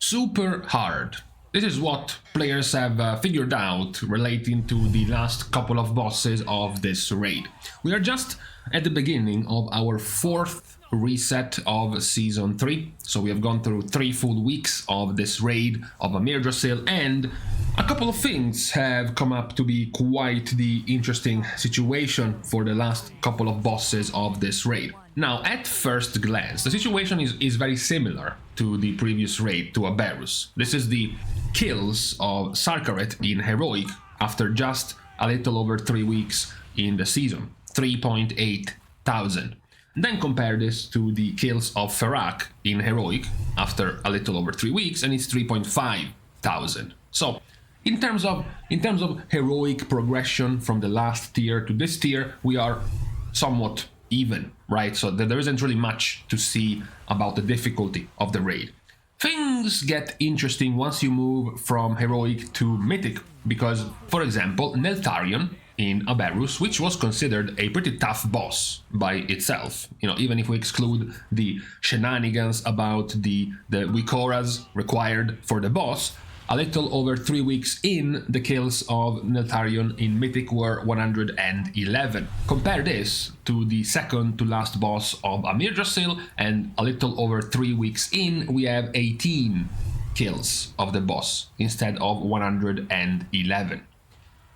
super hard. This is what players have figured out relating to the last couple of bosses of this raid. We are just at the beginning of our fourth reset of Season 3, so we have gone through 3 full weeks of this raid of Amirdrassil, and a couple of things have come up to be quite the interesting situation for the last couple of bosses of this raid. Now, at first glance, the situation is very similar to the previous raid, to Aberus. This is the kills of Sarkaret in Heroic after just a little over 3 weeks in the season, 3.8 thousand. Then compare this to the kills of Fyrakk in Heroic after a little over 3 weeks, and it's 3.5 thousand. So, in terms of heroic progression from the last tier to this tier, we are somewhat even, right? So there isn't really much to see about the difficulty of the raid. Things get interesting once you move from Heroic to Mythic, because, for example, Neltharion in Aberus, which was considered a pretty tough boss by itself, even if we exclude the shenanigans about the Wikoras required for the boss, a little over 3 weeks in, the kills of Neltharion in Mythic were 111. Compare this to the second to last boss of Amirdrassil, and a little over 3 weeks in, we have 18 kills of the boss instead of 111.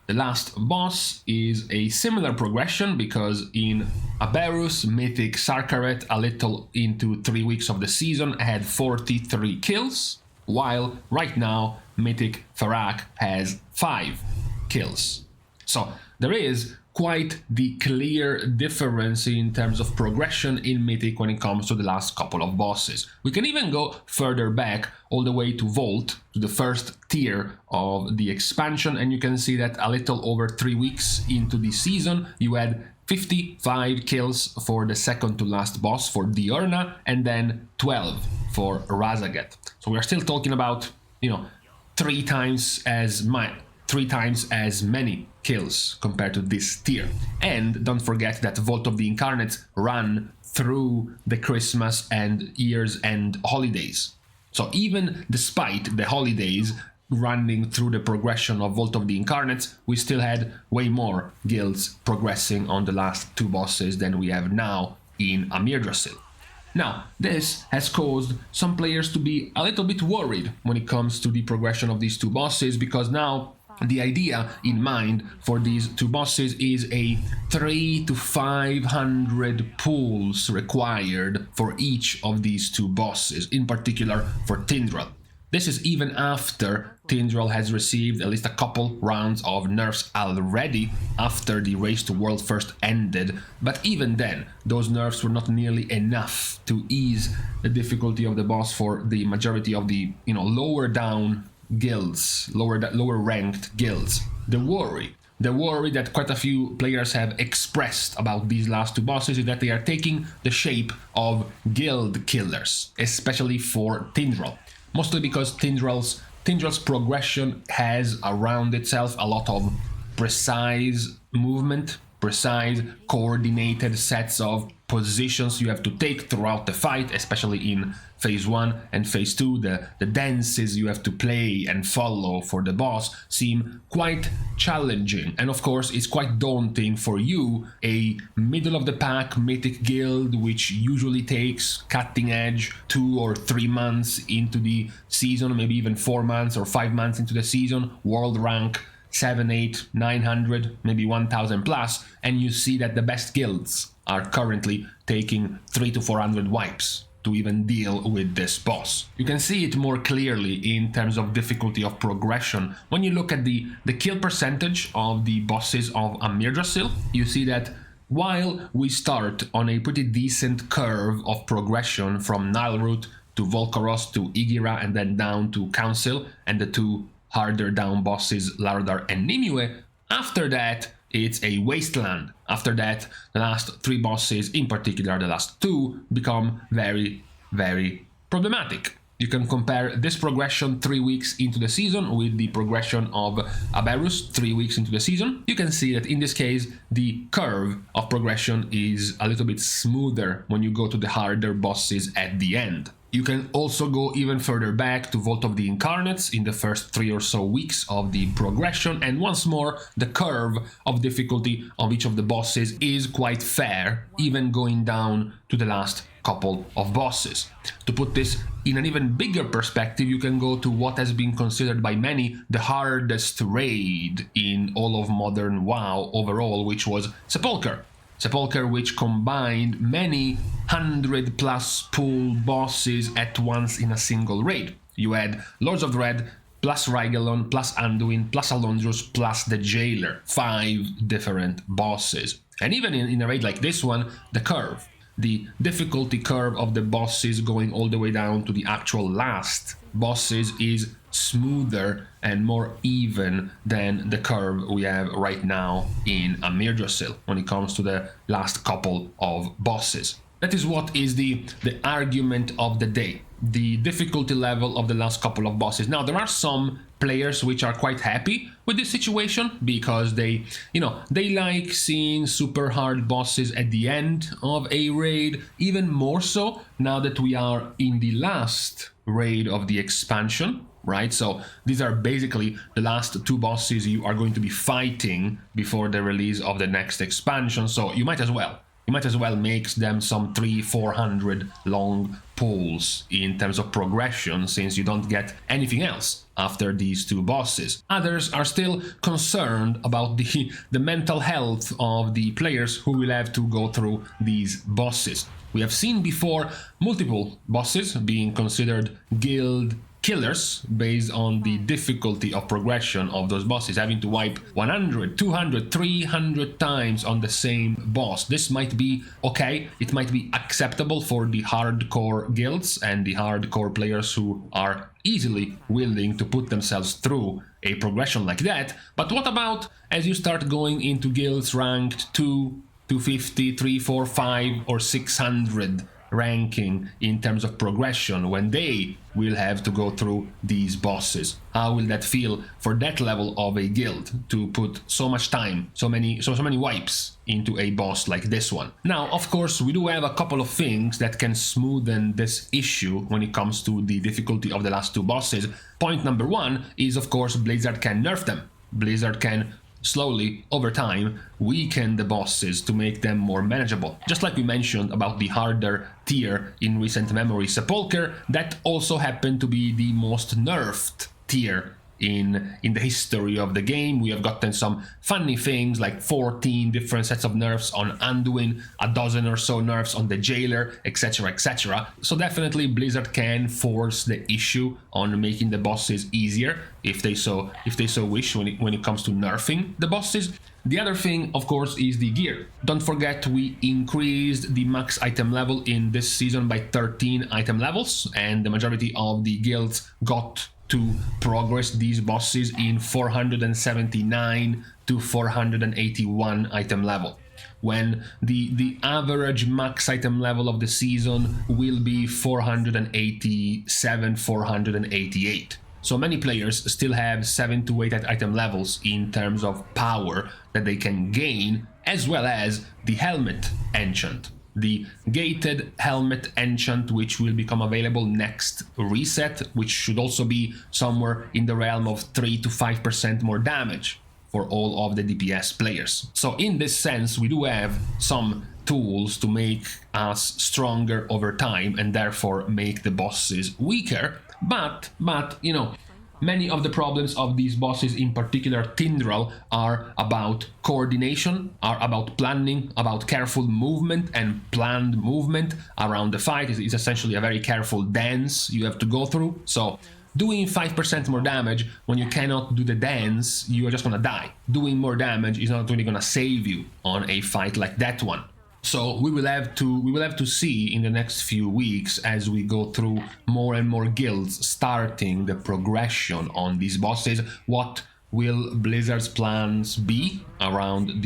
The last boss is a similar progression, because in Aberus, Mythic Sarkaret, a little into 3 weeks of the season, had 43 kills, while right now Mythic Fyrakk has 5 kills. So there is quite the clear difference in terms of progression in Mythic when it comes to the last couple of bosses. We can even go further back, all the way to Vault, to the first tier of the expansion, and you can see that a little over 3 weeks into the season, you had 55 kills for the second to last boss, for Diurna, and then 12 for Razaget. So we are still talking about, 3 times as many kills compared to this tier. And don't forget that Vault of the Incarnates run through the Christmas and Year's End holidays. So even despite the holidays running through the progression of Vault of the Incarnates, we still had way more guilds progressing on the last 2 bosses than we have now in Amirdrassil. Now, this has caused some players to be a little bit worried when it comes to the progression of these 2 bosses, because now the idea in mind for these 2 bosses is a 300 to 500 pulls required for each of these 2 bosses, in particular for Tindral. This is even after Tindral has received at least a couple rounds of nerfs already after the Race to World First ended, but even then, those nerfs were not nearly enough to ease the difficulty of the boss for the majority of the, lower down guilds, lower ranked guilds. The worry that quite a few players have expressed about these last 2 bosses is that they are taking the shape of guild killers, especially for Tindral. Mostly because Tindral's progression has around itself a lot of precise movement, precise coordinated sets of positions you have to take throughout the fight, especially in Phase 1 and Phase 2. The dances you have to play and follow for the boss seem quite challenging, and of course it's quite daunting for you, a middle-of-the-pack Mythic guild, which usually takes cutting edge 2 or 3 months into the season, maybe even 4 months or 5 months into the season, world rank 7, 8, 900, maybe 1000 plus, and you see that the best guilds are currently taking 300 to 400 wipes to even deal with this boss. You can see it more clearly in terms of difficulty of progression. When you look at the kill percentage of the bosses of Amirdrassil, you see that while we start on a pretty decent curve of progression from Nileroot to Volcaros to Igira and then down to Council and the 2 harder down bosses, Lardar and Nimue, after that it's a wasteland. After that, the last 3 bosses, in particular the last 2, become very, very problematic. You can compare this progression 3 weeks into the season with the progression of Aberus 3 weeks into the season. You can see that in this case, the curve of progression is a little bit smoother when you go to the harder bosses at the end. You can also go even further back to Vault of the Incarnates in the first 3 or so weeks of the progression, and once more, the curve of difficulty of each of the bosses is quite fair, even going down to the last couple of bosses. To put this in an even bigger perspective, you can go to what has been considered by many the hardest raid in all of modern WoW overall, which was Sepulchre. Sepulchre, which combined many 100+ pool bosses at once in a single raid. You had Lords of Dread, plus Rygelon, plus Anduin, plus Alondrus, plus the Jailer. 5 different bosses. And even in a raid like this one, the difficulty curve of the bosses going all the way down to the actual last bosses is smoother and more even than the curve we have right now in Amirdrassil when it comes to the last couple of bosses. That is what is the argument of the day, the difficulty level of the last couple of bosses. Now, there are some players which are quite happy with this situation because they like seeing super hard bosses at the end of a raid, even more so now that we are in the last raid of the expansion, right? So these are basically the last 2 bosses you are going to be fighting before the release of the next expansion, so you might as well make them some 300-400 long pulls in terms of progression, since you don't get anything else after these 2 bosses. Others are still concerned about the mental health of the players who will have to go through these bosses. We have seen before multiple bosses being considered guild killers based on the difficulty of progression of those bosses, having to wipe 100, 200, 300 times on the same boss. This might be okay, it might be acceptable for the hardcore guilds and the hardcore players who are easily willing to put themselves through a progression like that, but what about as you start going into guilds ranked 2, 250, 3, 4, 5 or 600 ranking in terms of progression, when they will have to go through these bosses? How will that feel for that level of a guild to put so much time, so many wipes into a boss like this one? Now, of course, we do have a couple of things that can smoothen this issue when it comes to the difficulty of the last 2 bosses. Point number 1 is, of course, Blizzard can nerf them. Blizzard can slowly, over time, weaken the bosses to make them more manageable. Just like we mentioned about the harder tier in recent memory, Sepulchre, that also happened to be the most nerfed tier in the history of the game. We have gotten some funny things like 14 different sets of nerfs on Anduin, a dozen or so nerfs on the Jailer, etc, etc. So definitely Blizzard can force the issue on making the bosses easier if they so wish when it comes to nerfing the bosses. The other thing, of course, is the gear. Don't forget we increased the max item level in this season by 13 item levels, and the majority of the guilds got to progress these bosses in 479 to 481 item level, when the average max item level of the season will be 487, 488. So many players still have 7 to 8 item levels in terms of power that they can gain, as well as the helmet enchant. The gated helmet enchant, which will become available next reset, which should also be somewhere in the realm of 3 to 5% more damage for all of the DPS players. So in this sense, we do have some tools to make us stronger over time and therefore make the bosses weaker. But you know, many of the problems of these bosses, in particular Tindral, are about coordination, are about planning, about careful movement and planned movement around the fight. It's essentially a very careful dance you have to go through. So doing 5% more damage when you cannot do the dance, you are just gonna die. Doing more damage is not really gonna save you on a fight like that one. So we will have to see in the next few weeks, as we go through more and more guilds starting the progression on these bosses, what will Blizzard's plans be around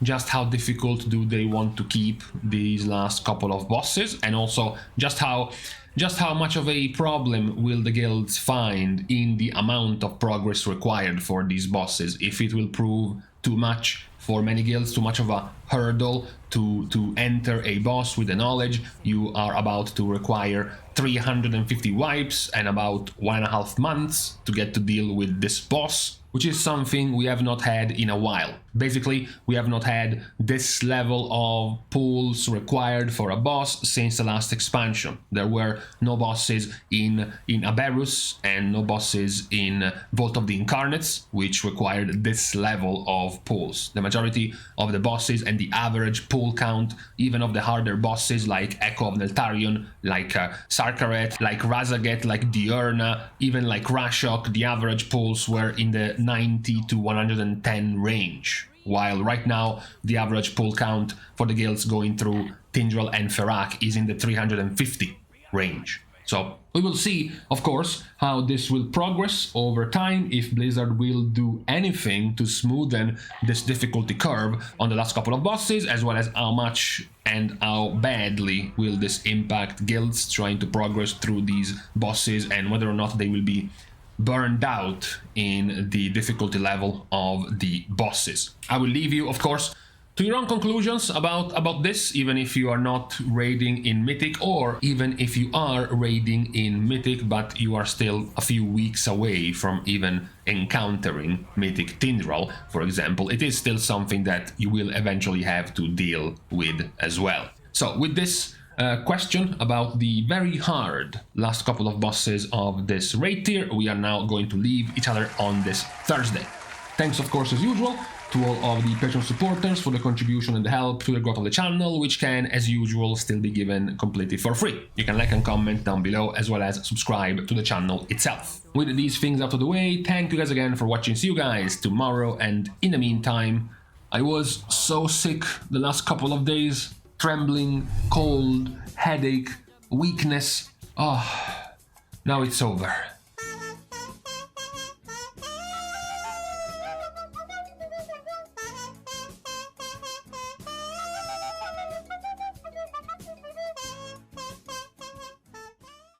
just how difficult do they want to keep these last couple of bosses, and also just how much of a problem will the guilds find in the amount of progress required for these bosses. If it will prove too much for many guilds, too much of a hurdle to enter a boss with the knowledge you are about to require 350 wipes and about 1.5 months to get to deal with this boss, which is something we have not had in a while. Basically, we have not had this level of pulls required for a boss since the last expansion. There were no bosses in Aberus and no bosses in Vault of the Incarnates, which required this level of pulls. The majority of the bosses and the average pull count, even of the harder bosses like Echo of Neltarion, like Sarkaret, like Razaget, like Diurna, even like Rashok, the average pulls were in the 90 to 110 range. While right now the average pull count for the guilds going through Tindral and Fyrakk is in the 350 range. So we will see, of course, how this will progress over time, if Blizzard will do anything to smoothen this difficulty curve on the last couple of bosses, as well as how much and how badly will this impact guilds trying to progress through these bosses, and whether or not they will be burned out in the difficulty level of the bosses. I will leave you, of course, to your own conclusions about this, even if you are not raiding in Mythic, or even if you are raiding in Mythic but you are still a few weeks away from even encountering Mythic Tindral, for example. It is still something that you will eventually have to deal with as well. So with this question about the very hard last couple of bosses of this raid tier, we are now going to leave each other on this Thursday. Thanks, of course, as usual, to all of the Patreon supporters for the contribution and the help to the growth of the channel, which can, as usual, still be given completely for free. You can like and comment down below, as well as subscribe to the channel itself. With these things out of the way, thank you guys again for watching. See you guys tomorrow, and in the meantime, I was so sick the last couple of days. Trembling, cold, headache, weakness. Oh, now it's over.